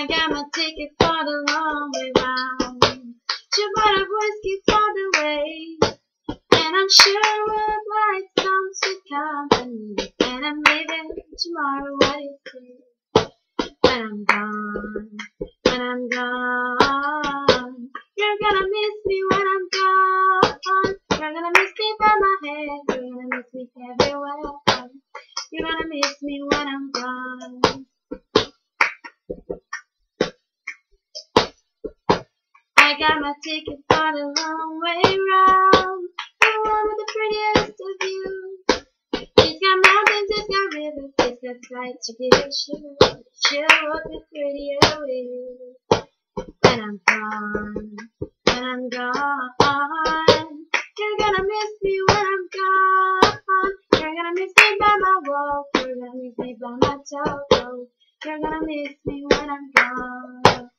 I got my ticket for the long way round. She bought a whiskey for the way, and I'm sure we'll like some sweet company. And I'm leaving tomorrow, what do you say? When I'm gone, when I'm gone, you're gonna miss me when I'm gone. You're gonna miss me by my head, you're gonna miss me everywhere. You're gonna miss me when I'm gone. I got my ticket for the long way round, the one with the prettiest of views. It's got mountains, it's got rivers, it's got sights to give it sure what the prettier is. When I'm gone, when I'm gone, you're gonna miss me when I'm gone. You're gonna miss me by my walk, you're gonna miss me by my toe. You're gonna miss me when I'm gone.